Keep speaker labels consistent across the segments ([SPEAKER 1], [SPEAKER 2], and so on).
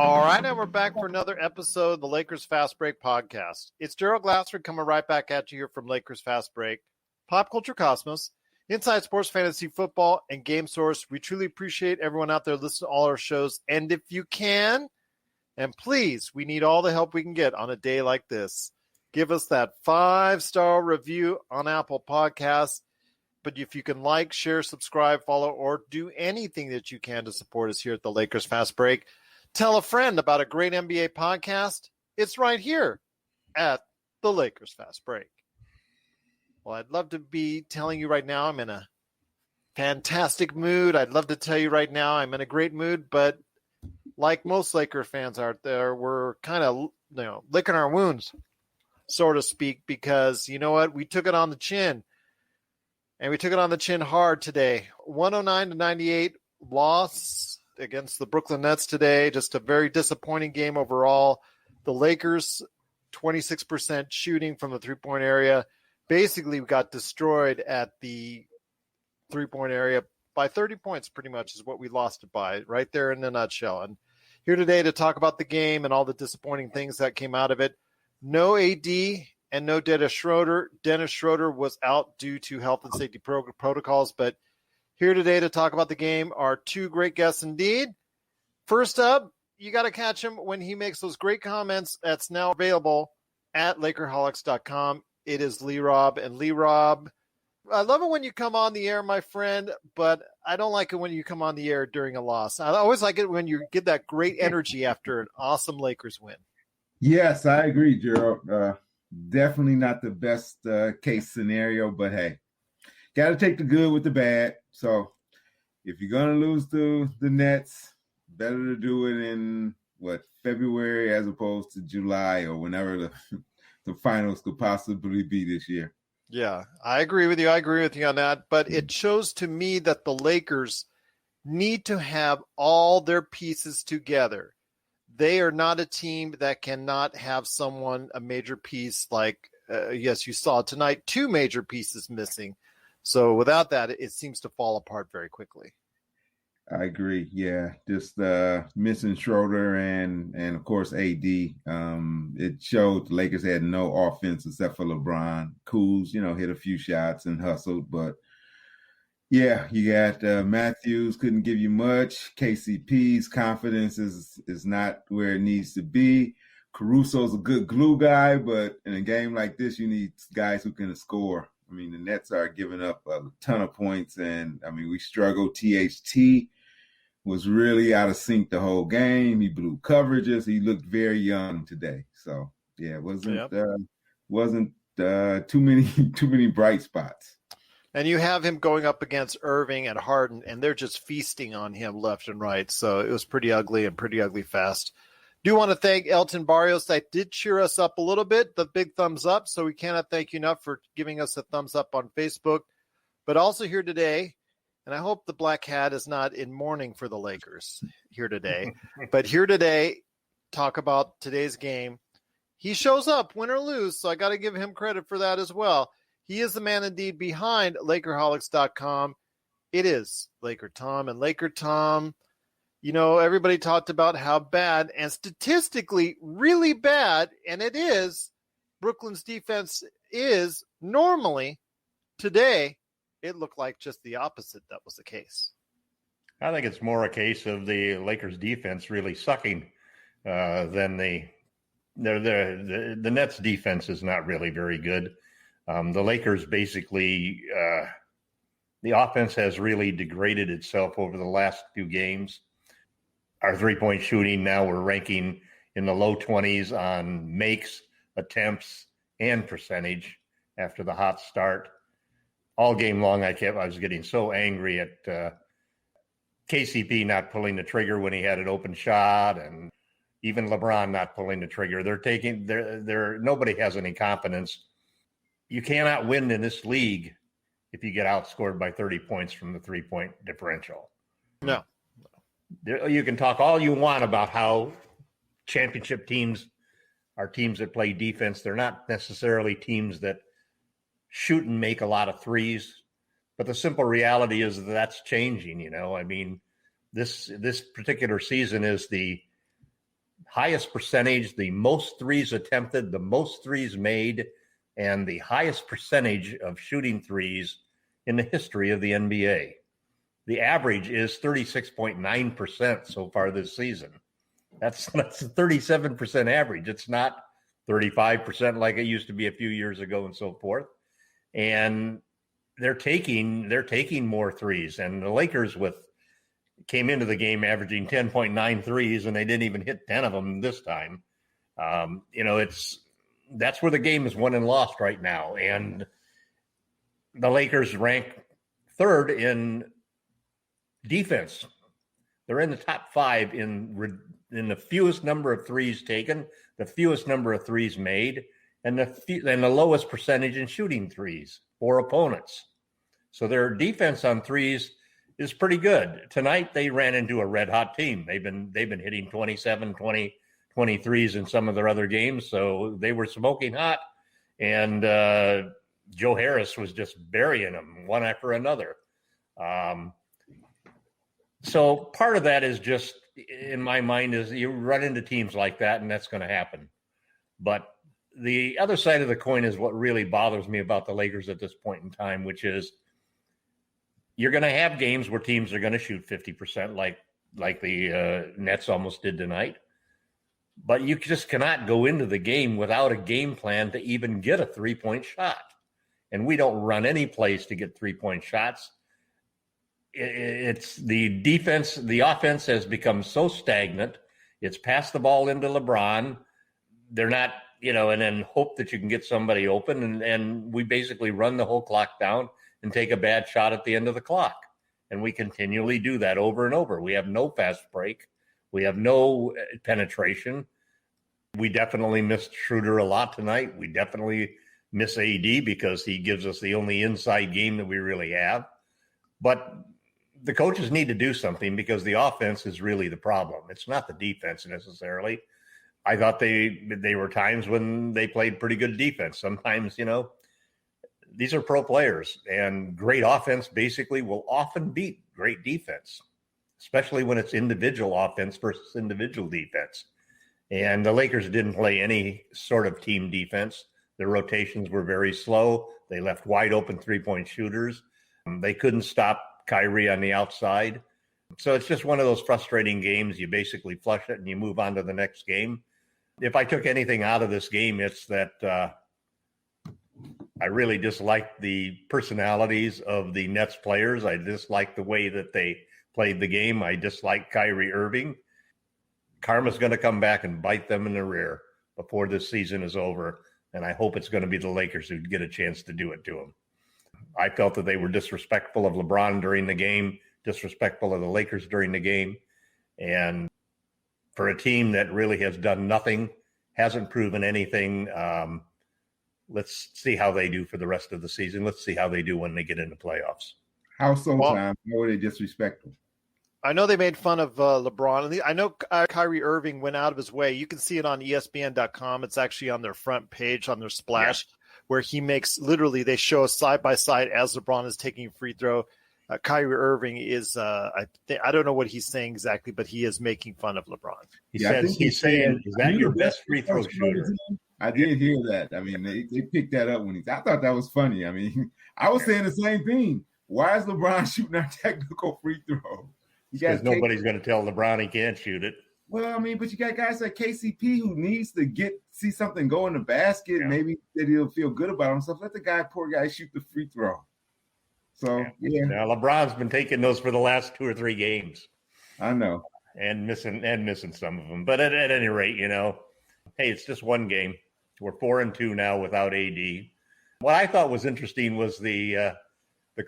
[SPEAKER 1] All right, and we're back for another episode of the Lakers Fast Break podcast. It's Gerald Glassford coming right back at you here from Lakers Fast Break, Pop Culture Cosmos, Inside Sports Fantasy Football, and Game Source. We truly appreciate everyone out there listening to all our shows. And if you can, and please, we need all the help we can get on a day like this. Give us that 5-star review on Apple Podcasts. But if you can like, share, subscribe, follow, or do anything that you can to support us here at the Lakers Fast Break, tell a friend about a great NBA podcast. It's right here at the Lakers Fast Break. Well, I'd love to be telling you right now I'm in a fantastic mood. I'd love to tell you right now I'm in a great mood, but like most Laker fans out there, we're kind of licking our wounds, so to speak, because you know what? We took it on the chin, and we took it on the chin hard today. 109-98 loss against the Brooklyn Nets today. Just a very disappointing game overall. The Lakers, 26% shooting from the three-point area. Basically, we got destroyed at the three-point area by 30 points, pretty much is what we lost it by, right there in a nutshell. And here today to talk about the game and all the disappointing things that came out of it. No AD and no Dennis Schroeder. Dennis Schroeder was out due to health and safety protocols, but here today to talk about the game are two great guests indeed. First up, you got to catch him when he makes those great comments that's now available at LakerHolics.com. It is LeeRob. And LeeRob, I love it when you come on the air, my friend, but I don't like it when you come on the air during a loss. I always like it when you get that great energy after an awesome Lakers win.
[SPEAKER 2] Yes, I agree, Gerald. Definitely not the best case scenario, but hey, got to take the good with the bad. So if you're going to lose to the Nets, better to do it in, February as opposed to July or whenever the finals could possibly be this year.
[SPEAKER 1] Yeah, I agree with you. I agree with you on that. But it shows to me that the Lakers need to have all their pieces together. They are not a team that cannot have a major piece like, yes, you saw tonight, 2 major pieces missing. So without that, it seems to fall apart very quickly.
[SPEAKER 2] I agree. Yeah, just missing Schroeder and of course AD. It showed the Lakers had no offense except for LeBron. Kuz, hit a few shots and hustled, but yeah, you got Matthews couldn't give you much. KCP's confidence is not where it needs to be. Caruso's a good glue guy, but in a game like this, you need guys who can score. I mean, the Nets are giving up a ton of points, and, we struggled. THT was really out of sync the whole game. He blew coverages. He looked very young today. So, yeah, it wasn't too many bright spots.
[SPEAKER 1] And you have him going up against Irving and Harden, and they're just feasting on him left and right. So it was pretty ugly and pretty ugly fast. Do want to thank Elton Barrios. That did cheer us up a little bit, the big thumbs up. So we cannot thank you enough for giving us a thumbs up on Facebook. But also here today, and I hope the Black Hat is not in mourning for the Lakers here today. But here today, talk about today's game. He shows up, win or lose, so I got to give him credit for that as well. He is the man indeed behind LakerHolics.com. It is LakerTom. And LakerTom, everybody talked about how bad and statistically really bad, and it is, Brooklyn's defense is normally. Today, it looked like just the opposite that was the case.
[SPEAKER 3] I think it's more a case of the Lakers defense really sucking than the Nets defense is not really very good. The Lakers basically, the offense has really degraded itself over the last few games. Our three-point shooting, now we're ranking in the low 20s on makes, attempts, and percentage after the hot start. All game long, I was getting so angry at KCP not pulling the trigger when he had an open shot, and even LeBron not pulling the trigger. Nobody has any confidence. You cannot win in this league if you get outscored by 30 points from the three-point differential.
[SPEAKER 1] No.
[SPEAKER 3] You can talk all you want about how championship teams are teams that play defense. They're not necessarily teams that shoot and make a lot of threes. But the simple reality is that's changing, This particular season is the highest percentage, the most threes attempted, the most threes made, and the highest percentage of shooting threes in the history of the NBA. The average is 36.9% so far this season. That's a 37% average. It's not 35% like it used to be a few years ago and so forth. And they're taking more threes. And the Lakers came into the game averaging 10.9 threes, and they didn't even hit 10 of them this time. That's where the game is won and lost right now. And the Lakers rank third in defense. They're in the top 5 in the fewest number of threes taken, the fewest number of threes made, and the lowest percentage in shooting threes for opponents. So their defense on threes is pretty good. Tonight they ran into a red hot team. They've been hitting 27, 20, 23s in some of their other games, so they were smoking hot. And Joe Harris was just burying them one after another. So part of that is just, in my mind, is you run into teams like that, and that's going to happen. But the other side of the coin is what really bothers me about the Lakers at this point in time, which is you're going to have games where teams are going to shoot 50% like the Nets almost did tonight. But you just cannot go into the game without a game plan to even get a three-point shot. And we don't run any plays to get three-point shots. It's the defense, the offense has become so stagnant. It's pass the ball into LeBron. They're not, and then hope that you can get somebody open. And we basically run the whole clock down and take a bad shot at the end of the clock. And we continually do that over and over. We have no fast break. We have no penetration. We definitely missed Schroeder a lot tonight. We definitely miss AD because he gives us the only inside game that we really have. But the coaches need to do something because the offense is really the problem. It's not the defense necessarily. I thought they were times when they played pretty good defense. Sometimes, these are pro players, and great offense basically will often beat great defense, especially when it's individual offense versus individual defense. And the Lakers didn't play any sort of team defense. Their rotations were very slow. They left wide open three-point shooters. They couldn't stop Kyrie on the outside. So it's just one of those frustrating games. You basically flush it and you move on to the next game. If I took anything out of this game, it's that I really disliked the personalities of the Nets players. I disliked the way that they played the game. I disliked Kyrie Irving. Karma's going to come back and bite them in the rear before this season is over. And I hope it's going to be the Lakers who get a chance to do it to them. I felt that they were disrespectful of LeBron during the game, disrespectful of the Lakers during the game. And for a team that really has done nothing, hasn't proven anything, let's see how they do for the rest of the season. Let's see how they do when they get into playoffs.
[SPEAKER 2] How so, Tom? How are they disrespectful?
[SPEAKER 1] I know they made fun of LeBron. I know Kyrie Irving went out of his way. You can see it on ESPN.com. It's actually on their front page, on their splash, where he makes literally, they show side by side as LeBron is taking a free throw. Kyrie Irving is, I don't know what he's saying exactly, but he is making fun of LeBron.
[SPEAKER 3] He's saying, is that your best free throw shooter?
[SPEAKER 2] I did hear that. I mean, they picked that up I thought that was funny. I mean, I was saying the same thing. Why is LeBron shooting our technical free throw?
[SPEAKER 3] Because nobody's going to tell LeBron he can't shoot it.
[SPEAKER 2] Well, I mean, but you got guys like KCP who needs to see something go in the basket. Yeah. Maybe that he'll feel good about himself. Let the poor guy shoot the free throw. So, yeah.
[SPEAKER 3] Now, LeBron's been taking those for the last 2 or 3 games.
[SPEAKER 2] I know.
[SPEAKER 3] And missing some of them. But at any rate, hey, it's just one game. We're 4-2 now without AD. What I thought was interesting was the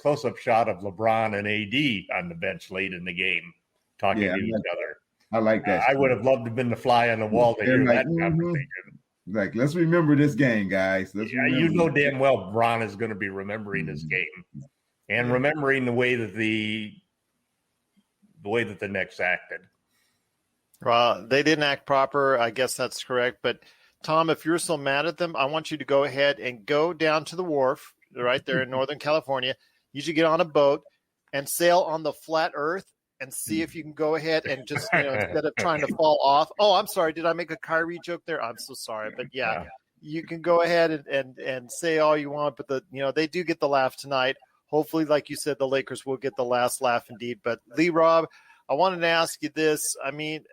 [SPEAKER 3] close-up shot of LeBron and AD on the bench late in the game, talking to each other.
[SPEAKER 2] I like that.
[SPEAKER 3] I would have loved to have been the fly on the wall to hear that conversation.
[SPEAKER 2] Like, let's remember this game, guys.
[SPEAKER 3] You know damn well Bron is going to be remembering this game and remembering the way that the Knicks acted.
[SPEAKER 1] Well, they didn't act proper. I guess that's correct. But Tom, if you're so mad at them, I want you to go ahead and go down to the wharf right there in Northern California. You should get on a boat and sail on the flat earth and see if you can go ahead and just, instead of trying to fall off. Oh, I'm sorry. Did I make a Kyrie joke there? I'm so sorry. But yeah, you can go ahead and say all you want, but they do get the laugh tonight. Hopefully, like you said, the Lakers will get the last laugh indeed. But LeeRob, I wanted to ask you this. I mean,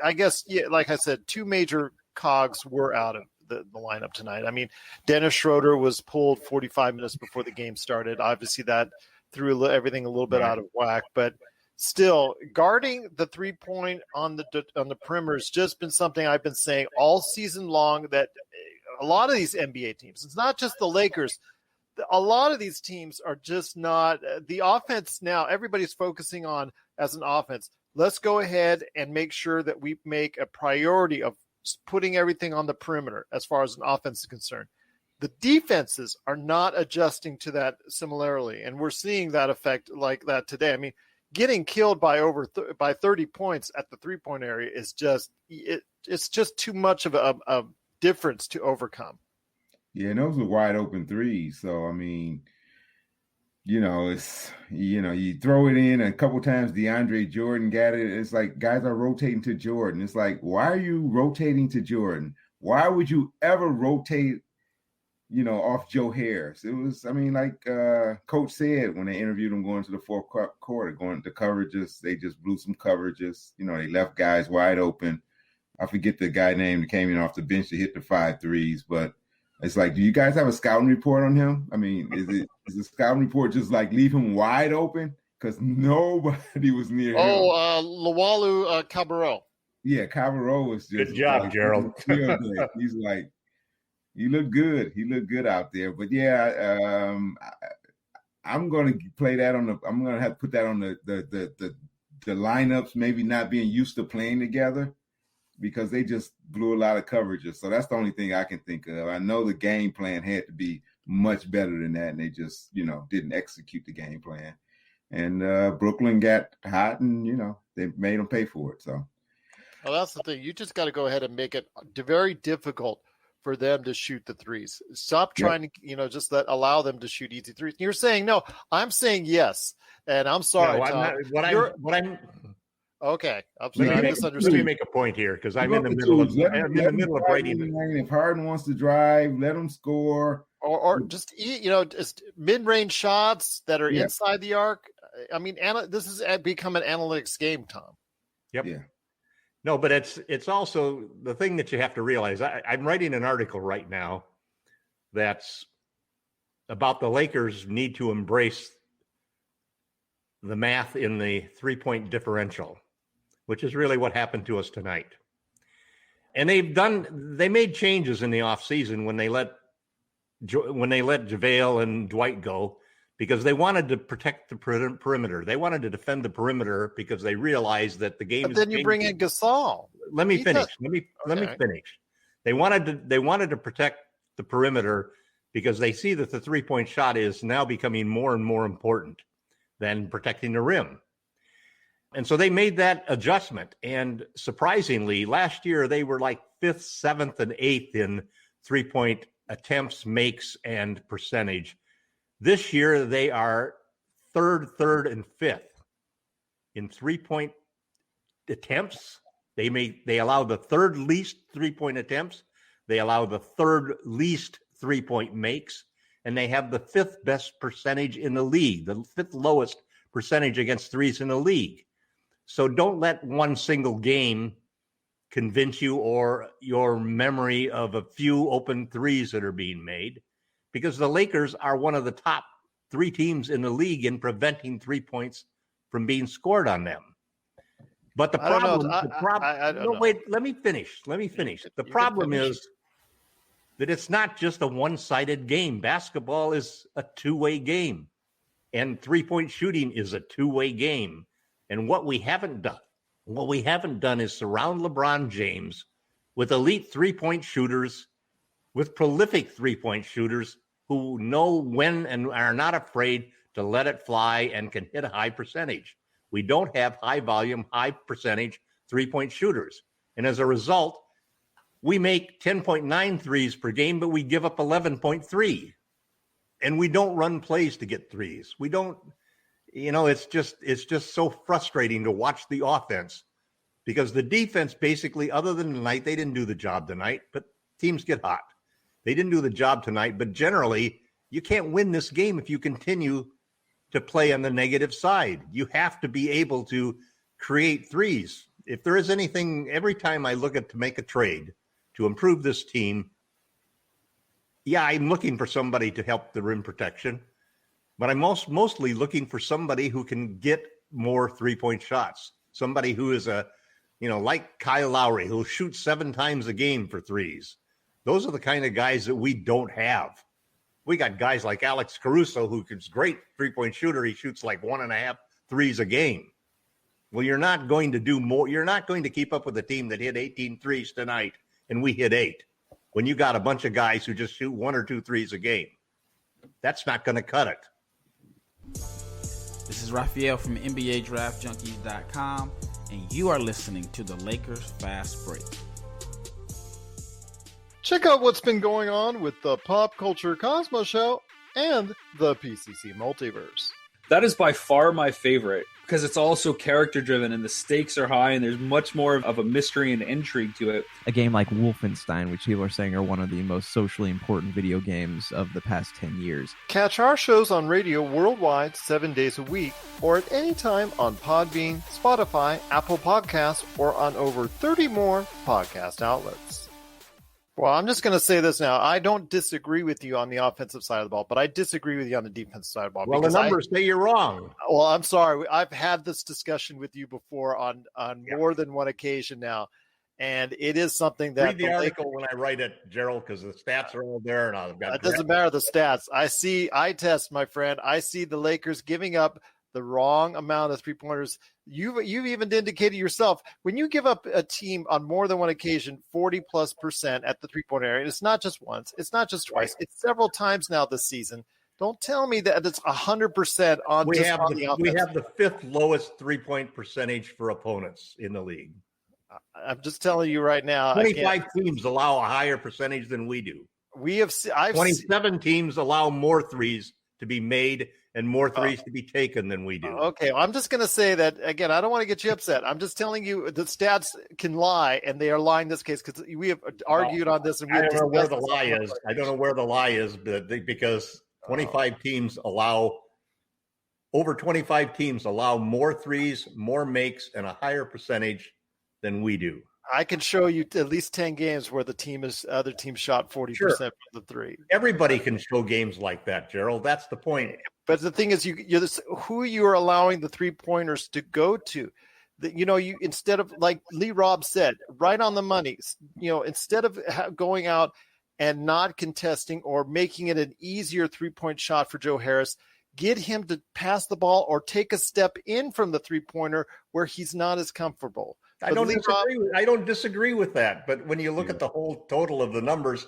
[SPEAKER 1] I guess, like I said, two major cogs were out of the lineup tonight. I mean, Dennis Schroeder was pulled 45 minutes before the game started. Obviously, that threw everything a little bit out of whack. But still, guarding the 3-point on the perimeter has just been something I've been saying all season long, that a lot of these NBA teams, it's not just the Lakers, a lot of these teams are just not the offense. Now everybody's focusing on as an offense. Let's go ahead and make sure that we make a priority of putting everything on the perimeter as far as an offense is concerned. The defenses are not adjusting to that similarly, and we're seeing that effect like that today. I mean, getting killed by by 30 points at the 3-point area is just it's just too much of a difference to overcome.
[SPEAKER 2] Yeah, and those were wide open threes. So, I mean, you throw it in a couple times. DeAndre Jordan got it. It's like guys are rotating to Jordan. It's like, why are you rotating to Jordan? Why would you ever rotate, off Joe Harris? It was, I mean, like Coach said when they interviewed him going to the fourth quarter, going to coverages, they just blew some coverages. They left guys wide open. I forget the guy name that came in off the bench to hit the 5 threes, but it's like, do you guys have a scouting report on him? I mean, is the scouting report just like leave him wide open? Because nobody was near him.
[SPEAKER 1] Lawalu Cabarro.
[SPEAKER 2] Yeah, Cabarro was just
[SPEAKER 3] good job, Gerald.
[SPEAKER 2] He's like, you look good. He looked good out there. But yeah, I'm gonna play that I'm gonna have to put that on the lineups maybe not being used to playing together, because they just blew a lot of coverages. So that's the only thing I can think of. I know the game plan had to be much better than that, and they just, didn't execute the game plan. And Brooklyn got hot, and, they made them pay for it. So,
[SPEAKER 1] well, that's the thing. You just got to go ahead and make it very difficult for them to shoot the threes. Stop trying to, just allow them to shoot easy threes. You're saying no. I'm saying yes. And I'm sorry, Tom. Okay, I misunderstood.
[SPEAKER 3] Let me make a point here, because I'm in the middle of writing.
[SPEAKER 2] If Harden wants to drive, let him score,
[SPEAKER 1] or just just mid-range shots that are inside the arc. I mean, this has become an analytics game, Tom.
[SPEAKER 3] Yep. Yeah. No, but it's also the thing that you have to realize. I'm writing an article right now that's about the Lakers need to embrace the math in the 3-point differential, which is really what happened to us tonight. And they made changes in the offseason when they let JaVale and Dwight go, because they wanted to protect the perimeter. They wanted to defend the perimeter because they realized that the game
[SPEAKER 1] but then you bring in Gasol.
[SPEAKER 3] Let me finish. Let me finish. They wanted to protect the perimeter because they see that the 3-point shot is now becoming more and more important than protecting the rim. And so they made that adjustment. And surprisingly, last year they were like 5th, 7th, and 8th in 3-point attempts, makes, and percentage. This year they are 3rd, and 5th in 3-point attempts. They allow the 3rd least 3-point attempts. They allow the 3rd least 3-point makes, and they have the 5th best percentage in the league, the 5th lowest percentage against threes in the league. So don't let one single game convince you, or your memory of a few open threes that are being made, because the Lakers are one of the top 3 teams in the league in preventing 3 points from being scored on them. But the problem, wait, let me finish. The problem is that it's not just a one-sided game. Basketball is a two-way game, and 3-point shooting is a two-way game. And what we haven't done is surround LeBron James with elite 3-point shooters, with prolific 3-point shooters who know when and are not afraid to let it fly and can hit a high percentage. We don't have high volume, high percentage 3-point shooters. And as a result, we make 10.9 threes per game, but we give up 11.3. And we don't run plays to get threes. We don't, it's just so frustrating to watch the offense because the defense basically, other than tonight, they didn't do the job tonight, but teams get hot. They didn't do the job tonight, but generally you can't win this game if you continue to play on the negative side. You have to be able to create threes. If there is anything, every time I look at to make a trade to improve this team, yeah, I'm looking for somebody to help the rim protection, but I'm mostly looking for somebody who can get more three-point shots. Somebody who is like Kyle Lowry, who'll shoot 7 times a game for threes. Those are the kind of guys that we don't have. We got guys like Alex Caruso, who's a great three-point shooter. He shoots like 1.5 threes a game. Well, you're not going to do more. You're not going to keep up with a team that hit 18 threes tonight, and we hit 8. When you got a bunch of guys who just shoot 1 or 2 threes a game, that's not going to cut it.
[SPEAKER 4] This is Raphael from NBADraftJunkies.com, and you are listening to the Lakers Fast Break.
[SPEAKER 1] Check out what's been going on with the Pop Culture Cosmos Show and the PCC Multiverse.
[SPEAKER 5] That is by far my favorite because it's also character driven and the stakes are high and there's much more of a mystery and intrigue to it.
[SPEAKER 6] A game like Wolfenstein, which people are saying are one of the most socially important video games of the past 10 years.
[SPEAKER 1] Catch our shows on radio worldwide 7 days a week or at any time on Podbean, Spotify, Apple Podcasts, or on over 30 more podcast outlets. Well, I'm just going to say this now. I don't disagree with you on the offensive side of the ball, but I disagree with you on the defensive side of the ball.
[SPEAKER 3] Well, the numbers say you're wrong.
[SPEAKER 1] Well, I'm sorry. I've had this discussion with you before on more than one occasion now, and it is something that
[SPEAKER 3] read the article when I write it, Gerald, because the stats are all there. And I've got
[SPEAKER 1] it doesn't matter the stats. I test, my friend. I see the Lakers giving up the wrong amount of three-pointers. You've even indicated yourself, when you give up a team on more than one occasion 40+% at the three-point area, it's not just once, it's not just twice, it's several times now this season. Don't tell me that it's 100% on the offense.
[SPEAKER 3] We have the 5th lowest three-point percentage for opponents in the league.
[SPEAKER 1] I'm just telling you right now.
[SPEAKER 3] 25 teams allow a higher percentage than we do. 27 teams allow more threes to be made and more threes to be taken than we do.
[SPEAKER 1] Okay, well, I'm just going to say that, again, I don't want to get you upset. I'm just telling you the stats can lie, and they are lying in this case because we have argued on this. And
[SPEAKER 3] I don't know where the lie is. I don't know where the lie is, but because 25 teams over 25 teams allow more threes, more makes, and a higher percentage than we do.
[SPEAKER 1] I can show you at least 10 games where other team shot 40% from the three.
[SPEAKER 3] Everybody can show games like that, Gerald. That's the point.
[SPEAKER 1] But the thing is, who you are allowing the three-pointers to go to. You instead of, like LeeRob said, right on the money, instead of going out and not contesting or making it an easier three-point shot for Joe Harris, get him to pass the ball or take a step in from the three-pointer where he's not as comfortable.
[SPEAKER 3] I don't disagree with that. But when you look at the whole total of the numbers,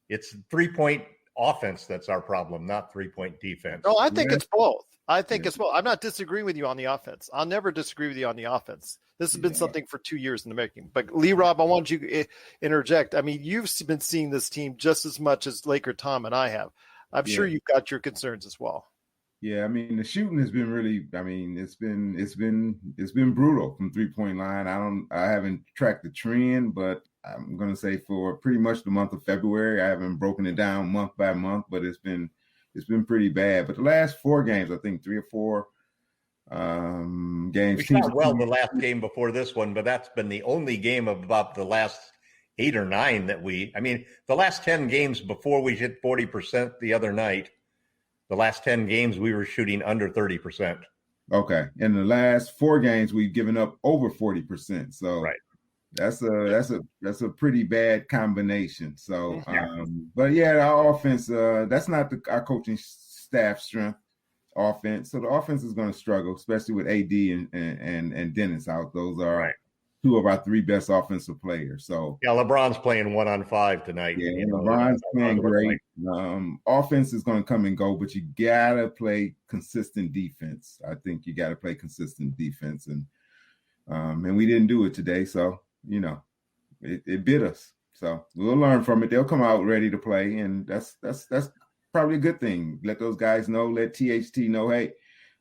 [SPEAKER 3] it's three-point offense that's our problem, not three-point defense.
[SPEAKER 1] No, I think it's both. It's both. I'm not disagreeing with you on the offense. I'll never disagree with you on the offense. This has been something for 2 years in the making. But LeeRob, I want you to interject. I mean, you've been seeing this team just as much as LakerTom and I have. I'm sure you've got your concerns as well.
[SPEAKER 2] Yeah, I mean, the shooting has been really, it's been brutal from 3-point line. I haven't tracked the trend, but I'm going to say for pretty much the month of February, I haven't broken it down month by month, but it's been pretty bad. But the last 4 games, I think 3 or 4 games.
[SPEAKER 3] We shot well the last game before this one, but that's been the only game of about the last 8 or 9 the last 10 games before we hit 40% the other night. The last 10 games, we were shooting under 30%.
[SPEAKER 2] Okay. In the last 4 games, we've given up over 40%. So that's a pretty bad combination. So, but yeah, our offense, that's not our coaching staff strength offense. So the offense is going to struggle, especially with AD and Dennis out. Those are 2 of our 3 best offensive players. So
[SPEAKER 3] LeBron's playing 1-on-5 tonight.
[SPEAKER 2] Yeah, LeBron's playing great. Offense is going to come and go, but you gotta play consistent defense. I think you got to play consistent defense, and we didn't do it today. So it bit us. So we'll learn from it. They'll come out ready to play, and that's probably a good thing. Let those guys know. Let THT know, hey,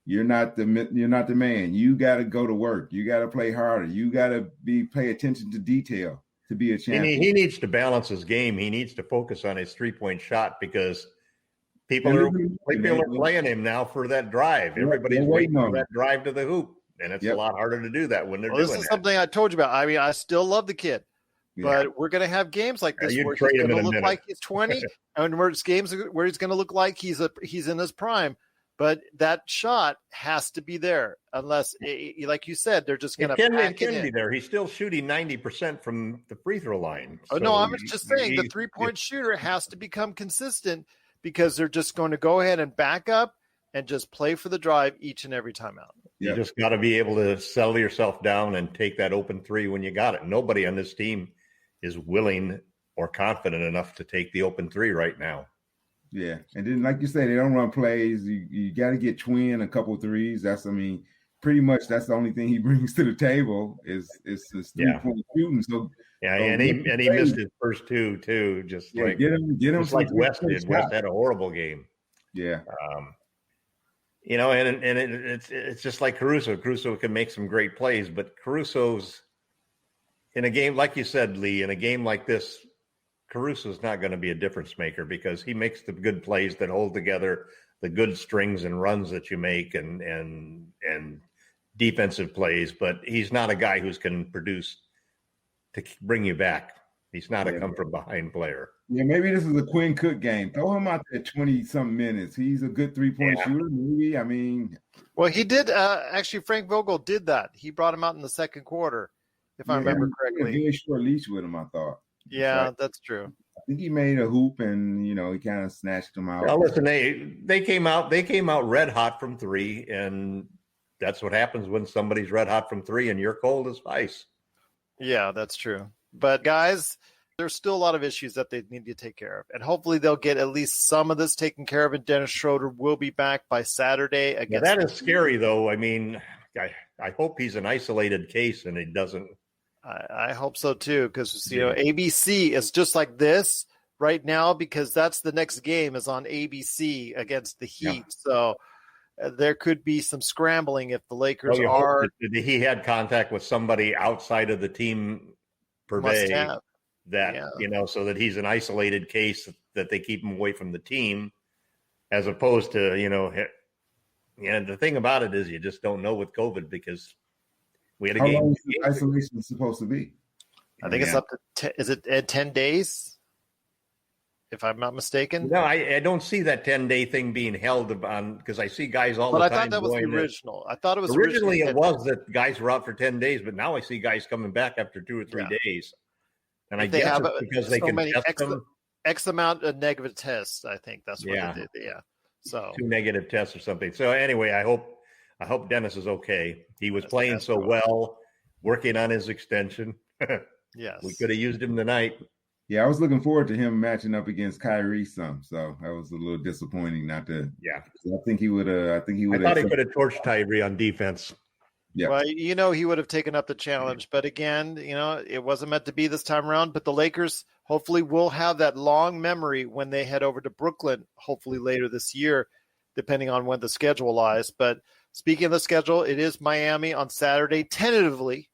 [SPEAKER 2] you're not the man. You got to go to work. You got to play harder. You got to pay attention to detail to be a champion.
[SPEAKER 3] He needs to balance his game. He needs to focus on his 3-point shot because people are playing him now for that drive. Everybody's waiting for that drive to the hoop, and it's a lot harder to do that when they're doing that.
[SPEAKER 1] This is something I told you about. I mean, I still love the kid, but we're going to have games like this where he's going to look like he's 20, and where it's games where he's going to look like he's in his prime. But that shot has to be there, unless, like you said, they're just going to pack it in.
[SPEAKER 3] Be there. He's still shooting 90% from the free throw line.
[SPEAKER 1] So no, I'm just saying the 3-point shooter has to become consistent because they're just going to go ahead and back up and just play for the drive each and every time out.
[SPEAKER 3] You just got to be able to settle yourself down and take that open three when you got it. Nobody on this team is willing or confident enough to take the open three right now.
[SPEAKER 2] Yeah, and then like you say, they don't run plays. You got to get Twin a couple threes. Pretty much that's the only thing he brings to the table is his 3-point shooting. So
[SPEAKER 3] and he missed his first two too. Just like
[SPEAKER 2] get him
[SPEAKER 3] just like West did. West had a horrible game.
[SPEAKER 2] Yeah.
[SPEAKER 3] And it's just like Caruso. Caruso can make some great plays, but Caruso's in a game like you said, Lee. In a game like this, Caruso's not going to be a difference maker because he makes the good plays that hold together the good strings and runs that you make and defensive plays, but he's not a guy who's can produce to bring you back. He's not a come from behind player.
[SPEAKER 2] Yeah, maybe this is a Quinn Cook game. Throw him out there 20-something minutes. He's a good 3-point shooter. Maybe. I mean,
[SPEAKER 1] well, he did actually. Frank Vogel did that. He brought him out in the second quarter, if I remember correctly.
[SPEAKER 2] Very short leash with him, I thought.
[SPEAKER 1] Yeah, that's true.
[SPEAKER 2] I think he made a hoop, and he kind of snatched him out.
[SPEAKER 3] Well, listen, they came out red hot from three, and that's what happens when somebody's red hot from three, and you're cold as ice.
[SPEAKER 1] Yeah, that's true. But guys, there's still a lot of issues that they need to take care of, and hopefully they'll get at least some of this taken care of. And Dennis Schroeder will be back by Saturday against.
[SPEAKER 3] That is scary, though. I mean, I hope he's an isolated case, and he doesn't.
[SPEAKER 1] I hope so too, because ABC is just like this right now because that's the next game is on ABC against the Heat. Yeah. So there could be some scrambling if the Lakers are.
[SPEAKER 3] He had contact with somebody outside of the team per day so that he's an isolated case that they keep him away from the team, as opposed to the thing about it is you just don't know with COVID because. We had a game.
[SPEAKER 2] How long is the isolation supposed to be?
[SPEAKER 1] I think it's up to is it 10 days? If I'm not mistaken.
[SPEAKER 3] No, I don't see that 10-day thing being held on because I see guys all the time.
[SPEAKER 1] But I thought that was the original. I thought it was
[SPEAKER 3] originally it was that guys were out for 10 days, but now I see guys coming back after 2 or 3 days. And I guess it's because they can test them.
[SPEAKER 1] X amount of negative tests. I think that's what they did. Yeah. So
[SPEAKER 3] 2 negative tests or something. So anyway, I hope Dennis is okay. He was playing so well, working on his extension.
[SPEAKER 1] Yes.
[SPEAKER 3] We could have used him tonight.
[SPEAKER 2] Yeah, I was looking forward to him matching up against Kyrie some. So that was a little disappointing not to.
[SPEAKER 3] Yeah.
[SPEAKER 2] I think he would have.
[SPEAKER 3] I thought he could have torched Kyrie on defense.
[SPEAKER 1] Yeah. Well, he would have taken up the challenge. But again, it wasn't meant to be this time around. But the Lakers hopefully will have that long memory when they head over to Brooklyn, hopefully later this year, depending on when the schedule lies. But speaking of the schedule, it is Miami on Saturday, tentatively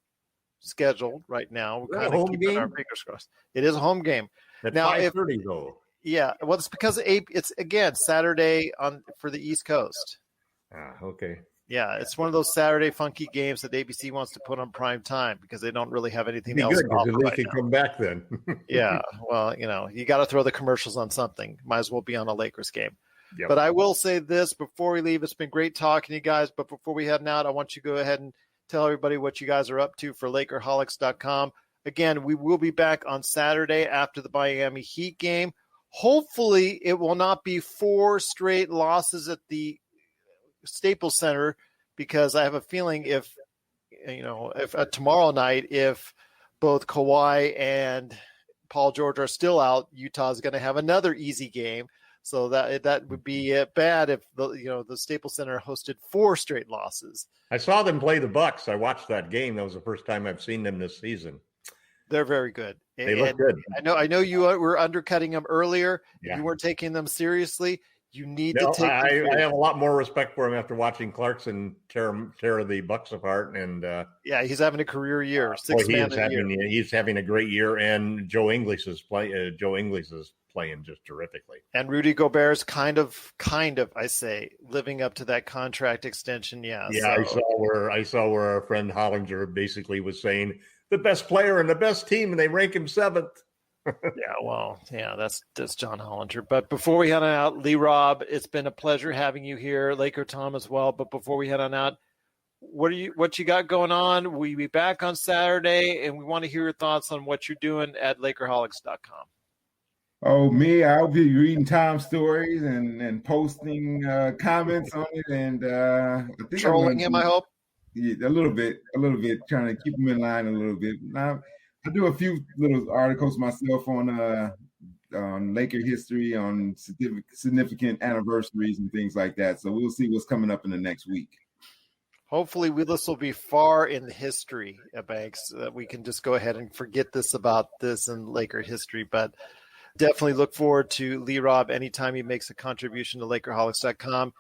[SPEAKER 1] scheduled right now. We're kind of keeping our fingers crossed. It is a home game.
[SPEAKER 3] At 5:30 though.
[SPEAKER 1] Yeah, well, it's because it's again Saturday for the East Coast.
[SPEAKER 3] Okay.
[SPEAKER 1] Yeah, it's one of those Saturday funky games that ABC wants to put on prime time because they don't really have anything else.
[SPEAKER 3] Good because they can come back then.
[SPEAKER 1] Yeah, well, you got to throw the commercials on something. Might as well be on a Lakers game.
[SPEAKER 3] Yep.
[SPEAKER 1] But I will say this before we leave. It's been great talking to you guys. But before we head out, I want you to go ahead and tell everybody what you guys are up to for Lakerholics.com. Again, we will be back on Saturday after the Miami Heat game. Hopefully, it will not be 4 straight losses at the Staples Center because I have a feeling if tomorrow night, if both Kawhi and Paul George are still out, Utah is going to have another easy game. So that would be bad if the Staples Center hosted 4 straight losses.
[SPEAKER 3] I saw them play the Bucks. I watched that game. That was the first time I've seen them this season.
[SPEAKER 1] They're very good.
[SPEAKER 3] They look good.
[SPEAKER 1] I know you were undercutting them earlier. Yeah. You weren't taking them seriously. You need
[SPEAKER 3] No,
[SPEAKER 1] to take.
[SPEAKER 3] I have a lot more respect for him after watching Clarkson tear the Bucks apart, and
[SPEAKER 1] yeah, he's having a career year.
[SPEAKER 3] He's having a great year, and Joe Ingles is playing just terrifically.
[SPEAKER 1] And Rudy Gobert's kind of, I say, living up to that contract extension. Yeah.
[SPEAKER 3] Yeah, so. I saw where our friend Hollinger basically was saying the best player and the best team, and they rank him 7th.
[SPEAKER 1] Yeah, well, yeah, that's John Hollinger. But before we head on out, LeeRob, it's been a pleasure having you here. LakerTom as well. But before we head on out, what you got going on? We'll be back on Saturday, and we want to hear your thoughts on what you're doing at LakerHolics.com.
[SPEAKER 2] Oh, me, I'll be reading Tom's stories and posting comments on it, and I think
[SPEAKER 1] trolling him, I hope.
[SPEAKER 2] Yeah, a little bit, trying to keep him in line a little bit. Now, I do a few little articles myself on Laker history, on significant anniversaries and things like that. So we'll see what's coming up in the next week.
[SPEAKER 1] Hopefully, this will be far in the history, Banks. We can just go ahead and forget about this in Laker history. But definitely look forward to LeeRob anytime he makes a contribution to LakerHolics.com.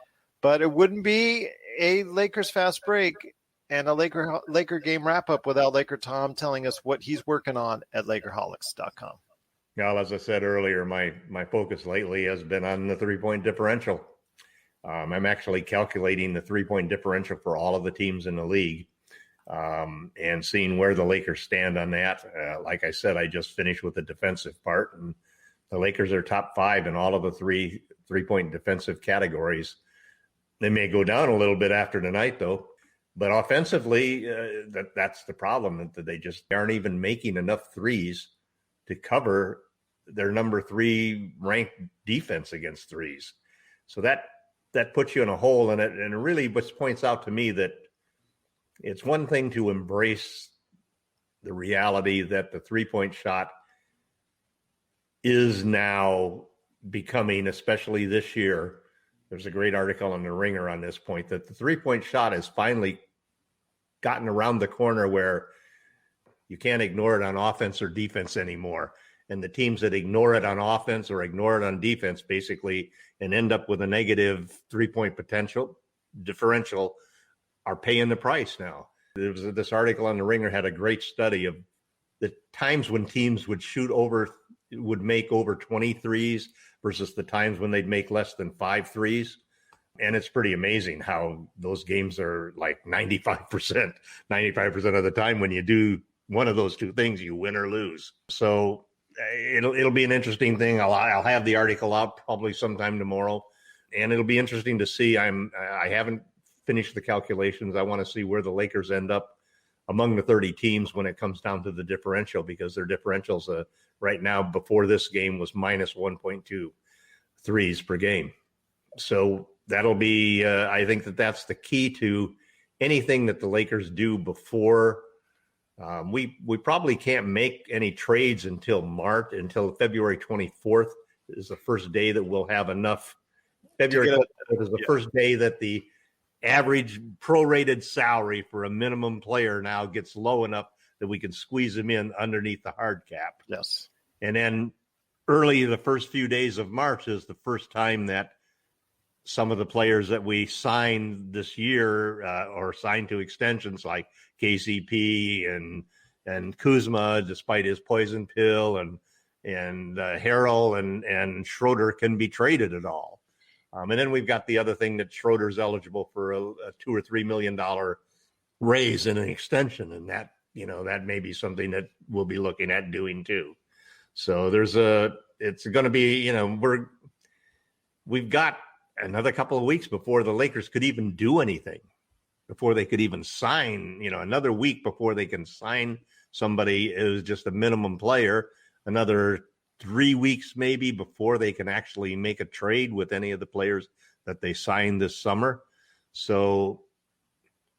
[SPEAKER 1] But it wouldn't be a Lakers Fast Break and a Laker game wrap-up without LakerTom telling us what he's working on at LakerHolics.com.
[SPEAKER 3] Well, as I said earlier, my focus lately has been on the three-point differential. I'm actually calculating the three-point differential for all of the teams in the league and seeing where the Lakers stand on that. Like I said, I just finished with the defensive part, and the Lakers are top 5 in all of the three-point defensive categories. They may go down a little bit after tonight, though. But offensively, that's the problem, that they just aren't even making enough threes to cover their number 3 ranked defense against threes. So that puts you in a hole in it. And really what points out to me that it's one thing to embrace the reality that the three-point shot is now becoming, especially this year, there's a great article on The Ringer on this point, that the three-point shot has finally gotten around the corner where you can't ignore it on offense or defense anymore. And the teams that ignore it on offense or ignore it on defense basically and end up with a negative three-point differential are paying the price now. This article on The Ringer had a great study of the times when teams would make over 20 threes versus the times when they'd make less than 5 threes. And it's pretty amazing how those games are like 95% of the time. When you do one of those two things, you win or lose. So it'll be an interesting thing. I'll have the article out probably sometime tomorrow, and it'll be interesting to see. I haven't finished the calculations. I want to see where the Lakers end up among the 30 teams when it comes down to the differential, because their differentials right now before this game was minus 1.2 threes per game. So that'll be, I think that's the key to anything that the Lakers do before. We probably can't make any trades until February 24th is the first day that we'll have enough. February 24th is the first day that the average prorated salary for a minimum player now gets low enough that we can squeeze them in underneath the hard cap.
[SPEAKER 1] Yes.
[SPEAKER 3] And then early the first few days of March is the first time that some of the players that we signed this year or signed to extensions like KCP and Kuzma, despite his poison pill, and Harrell and Schroeder can be traded at all. And then we've got the other thing that Schroeder's eligible for a $2 or $3 million raise in an extension, and that may be something that we'll be looking at doing too. So it's going to be, we've got another couple of weeks before the Lakers could even do anything, before they could even sign, another week before they can sign somebody who's just a minimum player, another 3 weeks maybe before they can actually make a trade with any of the players that they signed this summer. So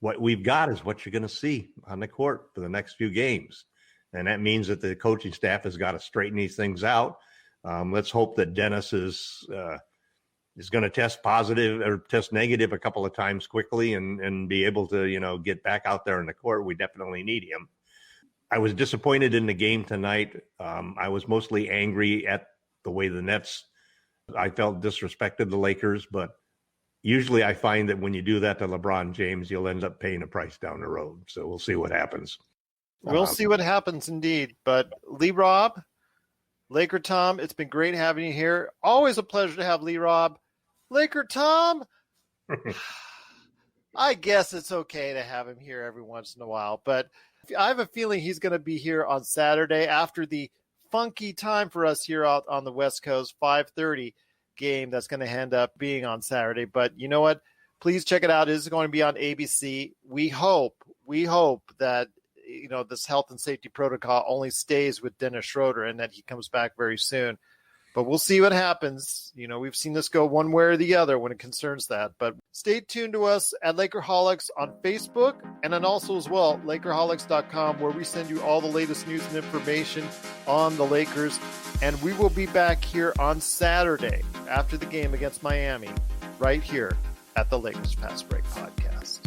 [SPEAKER 3] what we've got is what you're going to see on the court for the next few games. And that means that the coaching staff has got to straighten these things out. Let's hope that Dennis is going to test positive or test negative a couple of times quickly and be able to, get back out there in the court. We definitely need him. I was disappointed in the game tonight. I was mostly angry at the way the Nets I felt disrespected the Lakers, but usually I find that when you do that to LeBron James, you'll end up paying a price down the road. So we'll see what happens.
[SPEAKER 1] We'll see what happens indeed. But LeeRob, LakerTom, it's been great having you here. Always a pleasure to have LeeRob. LakerTom, I guess it's okay to have him here every once in a while, but I have a feeling he's going to be here on Saturday after the funky time for us here out on the West Coast, 5:30 game that's going to end up being on Saturday. But you know what? Please check it out. It is going to be on ABC. We hope that this health and safety protocol only stays with Dennis Schroeder and that he comes back very soon. But we'll see what happens. We've seen this go one way or the other when it concerns that. But stay tuned to us at Lakerholics on Facebook and then also as well, Lakerholics.com, where we send you all the latest news and information on the Lakers. And we will be back here on Saturday after the game against Miami right here at the Lakers Fast Break Podcast.